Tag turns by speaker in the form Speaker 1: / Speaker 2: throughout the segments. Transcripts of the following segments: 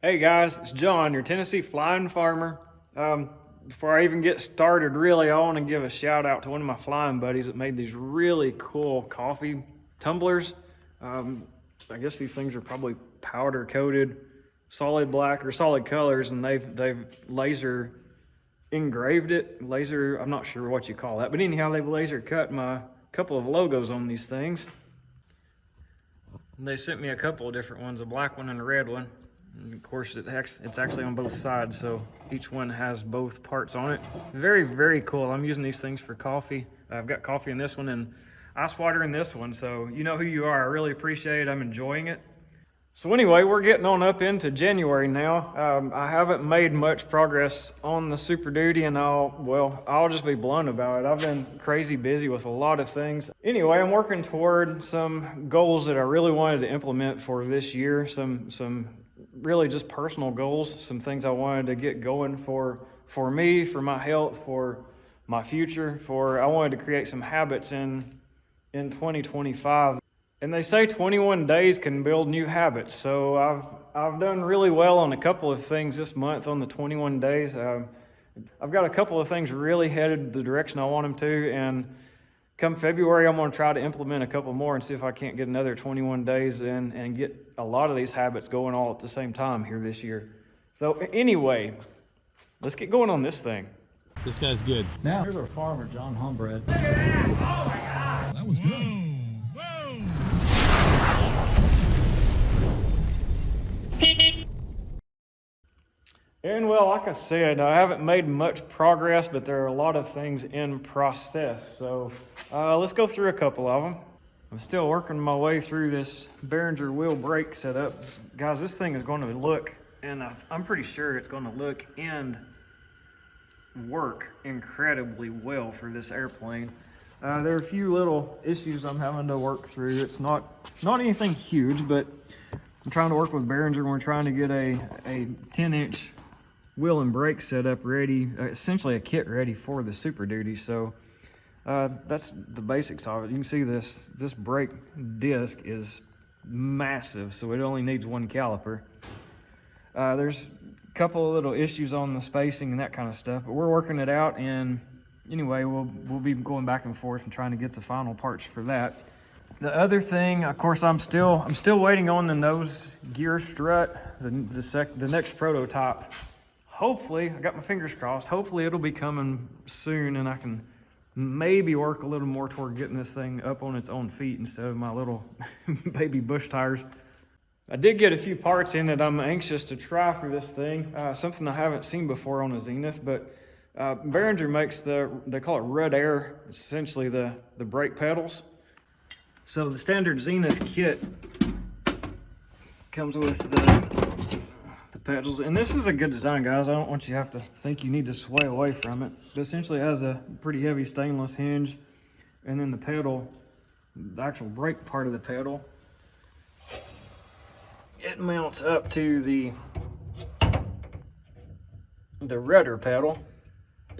Speaker 1: Hey guys, it's John, your Tennessee flying farmer. Before I even get started, really, I want to give a shout out to one of my flying buddies that made these really cool coffee tumblers. I guess these things are probably powder coated, solid black or solid colors, and they've laser engraved it. Laser, I'm not sure what you call that, but anyhow, they've laser cut my couple of logos on these things. And they sent me a couple of different ones, a black one and a red one. And of course, it's actually on both sides, so each one has both parts on it. Very, very cool. I'm using these things for coffee. I've got coffee in this one and ice water in this one, so you know who you are. I really appreciate it. I'm enjoying it. So anyway, we're getting on up into January now. I haven't made much progress on the Super Duty, and I'll just be blunt about it. I've been crazy busy with a lot of things. Anyway, I'm working toward some goals that I really wanted to implement for this year. Some really just personal goals, some things I wanted to get going for me, for my health, for my future, I wanted to create some habits in 2025. And they say 21 days can build new habits. So I've done really well on a couple of things this month on the 21 days. I've got a couple of things really headed the direction I want them to, and come February, I'm going to try to implement a couple more and see if I can't get another 21 days in and get a lot of these habits going all at the same time here this year. So anyway, let's get going on this thing.
Speaker 2: This guy's good.
Speaker 3: Now, here's our farmer, John Homebred.
Speaker 4: Look at that! Oh my God!
Speaker 2: That was good.
Speaker 4: Whoa!
Speaker 1: And well, like I said, I haven't made much progress, but there are a lot of things in process. So let's go through a couple of them. I'm still working my way through this Behringer wheel brake setup. Guys, this thing is going to look, and I'm pretty sure it's going to look and work incredibly well for this airplane. There are a few little issues I'm having to work through. It's not anything huge, but I'm trying to work with Behringer, and we're trying to get a 10-inch wheel and brake setup ready, essentially a kit ready for the Super Duty. So that's the basics of it. You can see this brake disc is massive, so it only needs one caliper. There's a couple of little issues on the spacing and that kind of stuff, but we're working it out, and anyway, we'll be going back and forth and trying to get the final parts for that. The other thing, of course, I'm still waiting on the nose gear strut, the next prototype. Hopefully, I got my fingers crossed, hopefully it'll be coming soon, and I can maybe work a little more toward getting this thing up on its own feet instead of my little baby bush tires. I did get a few parts in that I'm anxious to try for this thing, something I haven't seen before on a Zenith, but Behringer makes they call it Rud Air, essentially the brake pedals. So the standard Zenith kit comes with the pedals, and this is a good design, guys. I don't want you to have to think you need to sway away from it. But essentially, it has a pretty heavy stainless hinge, and then the pedal, the actual brake part of the pedal, it mounts up to the rudder pedal,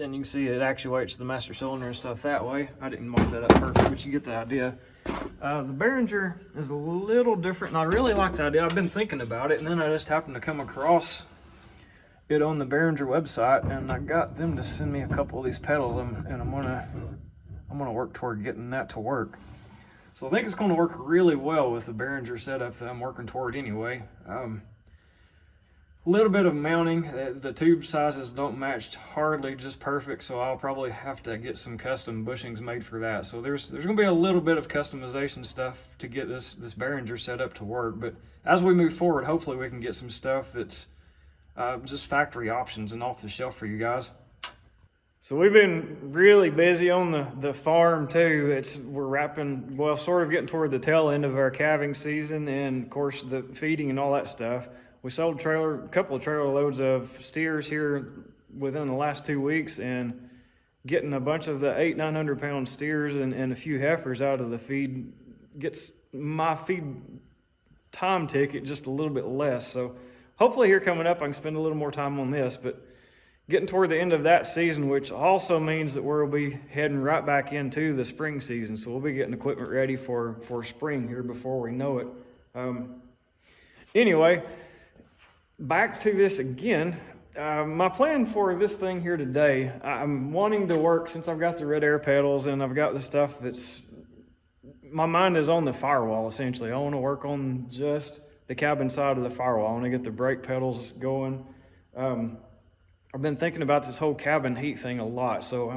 Speaker 1: and you can see it actuates the master cylinder and stuff that way. I didn't mark that up perfect, but you get the idea. The Behringer is a little different, and I really like the idea. I've been thinking about it, and then I just happened to come across it on the Behringer website, and I got them to send me a couple of these pedals, and I'm gonna work toward getting that to work. So I think it's going to work really well with the Behringer setup that I'm working toward anyway. A little bit of mounting. The tube sizes don't match hardly just perfect, so I'll probably have to get some custom bushings made for that. So there's going to be a little bit of customization stuff to get this Behringer set up to work. But as we move forward, hopefully we can get some stuff that's just factory options and off the shelf for you guys. So we've been really busy on the farm too. We're sort of getting toward the tail end of our calving season, and of course the feeding and all that stuff. We sold a couple of trailer loads of steers here within the last 2 weeks, and getting a bunch of the 800-900 pound steers and a few heifers out of the feed gets my feed time ticket just a little bit less. So hopefully here coming up I can spend a little more time on this, but getting toward the end of that season, which also means that we'll be heading right back into the spring season. So we'll be getting equipment ready for spring here before we know it. Anyway, back to this again. My plan for this thing here today, I'm wanting to work, since I've got the red air pedals and I've got the stuff that's, my mind is on the Firewall essentially. I want to work on just the cabin side of the Firewall. I want to get the brake pedals going. I've been thinking about this whole cabin heat thing a lot, so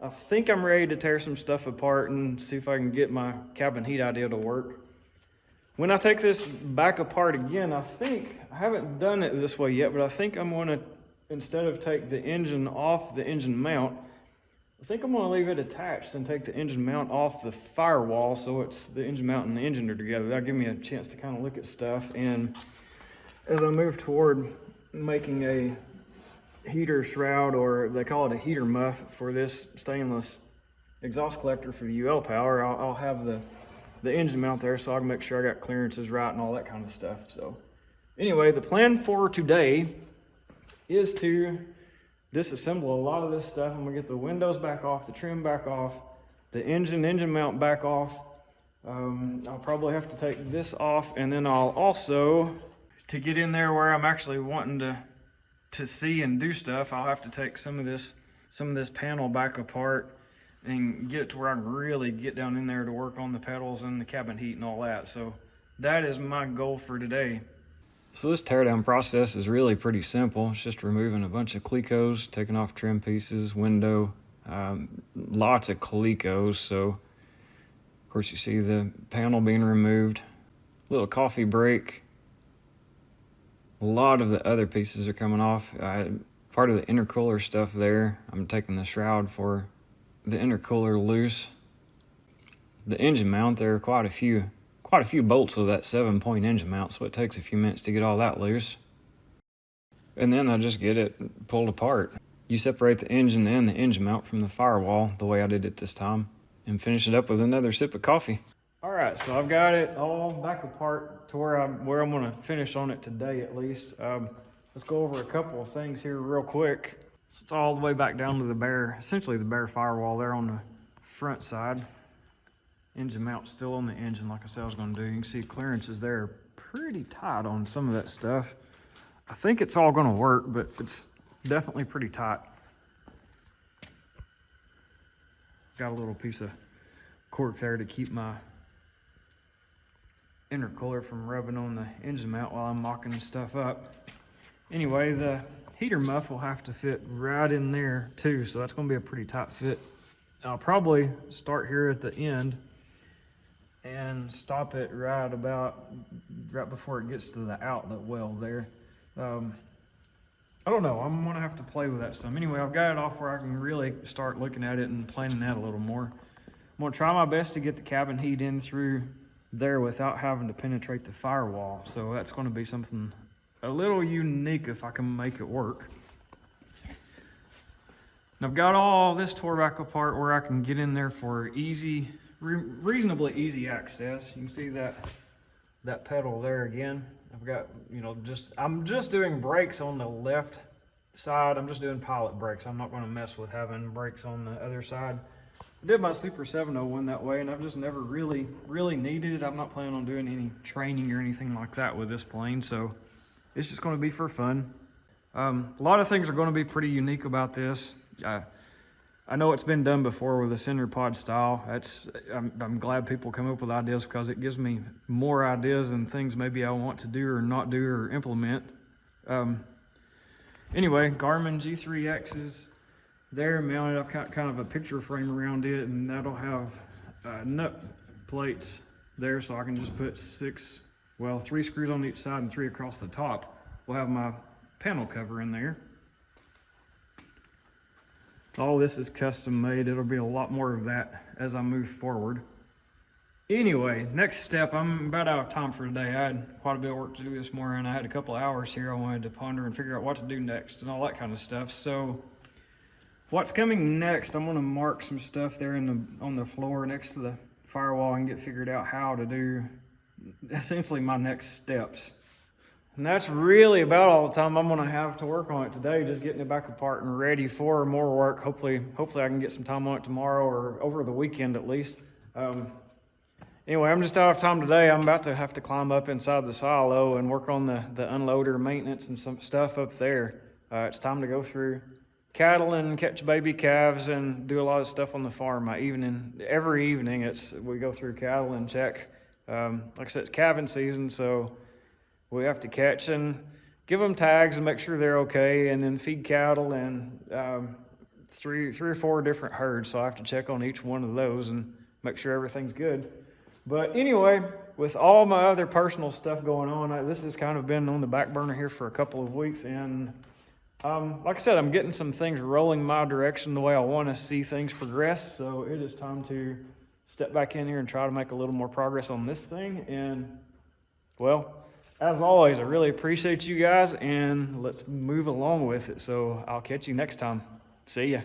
Speaker 1: I think I'm ready to tear some stuff apart and see if I can get my cabin heat idea to work. When I take this back apart again, I haven't done it this way yet, but I think I'm gonna, instead of take the engine off the engine mount, I think I'm gonna leave it attached and take the engine mount off the Firewall so it's the engine mount and the engine are together. That'll give me a chance to kind of look at stuff. And as I move toward making a heater shroud, or they call it a heater muff, for this stainless exhaust collector for the UL power, I'll have the engine mount there so I can make sure I got clearances right and all that kind of stuff. So anyway, the plan for today is to disassemble a lot of this stuff. I'm gonna get the windows back off, the trim back off, the engine mount back off. I'll probably have to take this off, and then I'll also, to get in there where I'm actually wanting to see and do stuff, I'll have to take some of this panel back apart and get it to where I can really get down in there to work on the pedals and the cabin heat and all that. So that is my goal for today. So this teardown process is really pretty simple. It's just removing a bunch of Clecos, taking off trim pieces, window, lots of Clecos. So of course you see the panel being removed, little coffee break. A lot of the other pieces are coming off. Part of the intercooler stuff there, I'm taking the shroud for the intercooler loose. The engine mount, there are quite a few bolts of that 7-point engine mount, so it takes a few minutes to get all that loose. And then I just get it pulled apart. You separate the engine and the engine mount from the Firewall the way I did it this time, and finish it up with another sip of coffee. All right, so I've got it all back apart to where I'm gonna finish on it today at least. Let's go over a couple of things here real quick. So it's all the way back down to essentially the bare Firewall there on the front side. Engine mount still on the engine, like I said I was gonna do. You can see clearances there are pretty tight on some of that stuff. I think it's all gonna work, but it's definitely pretty tight. Got a little piece of cork there to keep my intercooler from rubbing on the engine mount while I'm mocking stuff up. Anyway, the heater muff will have to fit right in there too, so that's gonna be a pretty tight fit. I'll probably start here at the end and stop it right before it gets to the outlet well there. I don't know, I'm gonna have to play with that some. Anyway, I've got it off where I can really start looking at it and planning that a little more. I'm gonna try my best to get the cabin heat in through there without having to penetrate the Firewall. So that's gonna be something a little unique if I can make it work. And I've got all this tore back apart where I can get in there for reasonably easy access. You can see that pedal there again. I've got, I'm just doing brakes on the left side. I'm just doing pilot brakes. I'm not gonna mess with having brakes on the other side. I did my Super701 that way, and I've just never really needed it. I'm not planning on doing any training or anything like that with this plane, so it's just gonna be for fun. A lot of things are gonna be pretty unique about this. I know it's been done before with a center pod style. I'm glad people come up with ideas, because it gives me more ideas and things maybe I want to do or not do or implement. Anyway, Garmin G3X's there mounted. I've got kind of a picture frame around it, and that'll have nut plates there, so I can just put 3 screws on each side and 3 across the top. We'll have my panel cover in there. All this is custom made. It'll be a lot more of that as I move forward. Anyway, next step, I'm about out of time for today. I had quite a bit of work to do this morning. I had a couple of hours here I wanted to ponder and figure out what to do next and all that kind of stuff. So what's coming next, I'm gonna mark some stuff there on the floor next to the Firewall and get figured out how to do essentially my next steps. And that's really about all the time I'm gonna have to work on it today, just getting it back apart and ready for more work. Hopefully I can get some time on it tomorrow or over the weekend at least. Anyway, I'm just out of time today. I'm about to have to climb up inside the silo and work on the unloader maintenance and some stuff up there. It's time to go through cattle and catch baby calves and do a lot of stuff on the farm. Every evening we go through cattle and check. Like I said, it's calving season, so we have to catch and give them tags and make sure they're okay, and then feed cattle and three or four different herds. So I have to check on each one of those and make sure everything's good. But anyway, with all my other personal stuff going on, this has kind of been on the back burner here for a couple of weeks. And like I said, I'm getting some things rolling my direction the way I want to see things progress. So it is time to step back in here and try to make a little more progress on this thing. And, well, as always, I really appreciate you guys, and let's move along with it. So I'll catch you next time. See ya.